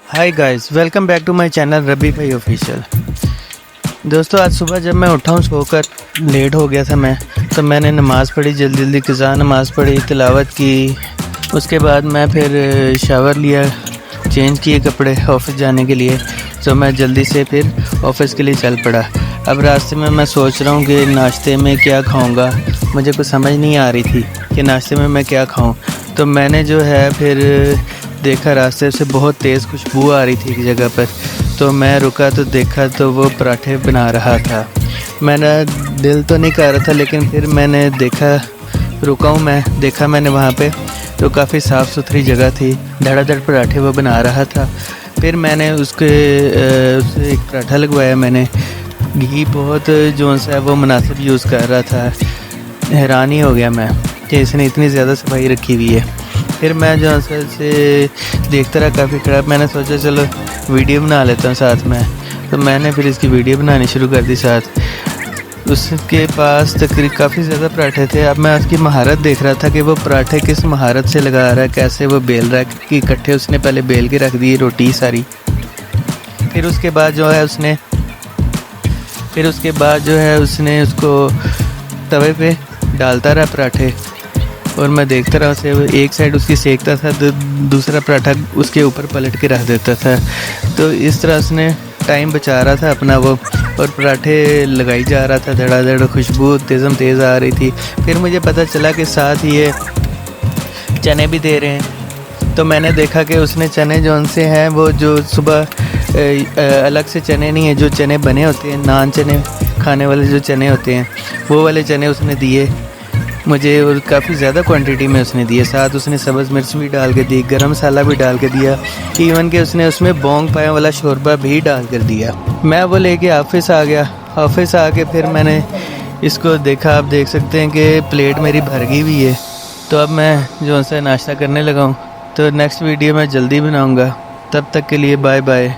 Hi guys, welcome back to my channel Rabi Bhai official. दोस्तों, आज सुबह जब मैं उठा हूँ सोकर, लेट हो गया था मैं, तो मैंने नमाज़ पढ़ी, जल्दी क़ज़ा नमाज़ पढ़ी, तिलावत की। उसके बाद मैं फिर शावर लिया, चेंज किए कपड़े ऑफिस जाने के लिए। तो मैं जल्दी से फिर ऑफिस के लिए चल पड़ा। अब रास्ते में मैं सोच रहा हूँ कि नाश्ते में क्या खाऊँगा। मुझे कुछ समझ नहीं आ रही थी कि नाश्ते में मैं क्या खाऊँ। तो मैंने जो है फिर देखा, रास्ते से बहुत तेज़ खुशबू आ रही थी एक जगह पर। तो मैं रुका तो देखा तो वो पराठे बना रहा था। मेरा दिल तो नहीं कर रहा था, लेकिन फिर मैंने देखा, रुका हूँ मैं, देखा मैंने वहाँ पे तो काफ़ी साफ़ सुथरी जगह थी। धड़ाधड़ पराठे वो बना रहा था। फिर मैंने उससे एक पराठा लगवाया। मैंने घी बहुत जो सा है वो मुनासिब यूज़ कर रहा था। हैरान ही हो गया मैं कि इसने इतनी ज़्यादा सफाई रखी हुई है। फिर मैं जो से देखता रहा काफ़ी खराब। मैंने सोचा चलो वीडियो बना लेता हूँ साथ में। तो मैंने फिर इसकी वीडियो बनानी शुरू कर दी साथ। उसके पास तकरीबन काफ़ी ज़्यादा पराठे थे। अब मैं उसकी महारत देख रहा था कि वो पराठे किस महारत से लगा रहा है, कैसे वो बेल रहा है। कि इकट्ठे उसने पहले बेल के रख दिए रोटी सारी। फिर उसके बाद जो है उसने उसको तवे पे डालता रहा पराठे, और मैं देखता रहा उसे। एक साइड उसकी सेकता था, दूसरा पराठा उसके ऊपर पलट के रख देता था। तो इस तरह उसने टाइम बचा रहा था अपना वो, और पराठे लगाई जा रहा था धड़ाधड़। खुशबू तेज़ आ रही थी। फिर मुझे पता चला कि साथ ही ये चने भी दे रहे हैं। तो मैंने देखा कि उसने चने जो उनसे हैं, वो जो सुबह अलग से चने नहीं है, जो चने बने होते हैं, नान चने खाने वाले जो चने होते हैं, वो वाले चने उसने दिए मुझे, और काफ़ी ज़्यादा क्वांटिटी में उसने दिए। साथ उसने सब्ज़ मिर्च भी डाल के दी, गरम मसाला भी डाल के दिया, इवन कि उसने उसमें बोंग पाया वाला शोरबा भी डाल कर दिया। मैं वो लेके ऑफिस आ गया। ऑफिस आके फिर मैंने इसको देखा। आप देख सकते हैं कि प्लेट मेरी भर गई हुई है। तो अब मैं जो सा नाश्ता करने लगा हूँ। तो नेक्स्ट वीडियो मैं जल्दी बनाऊँगा। तब तक के लिए बाय बाय।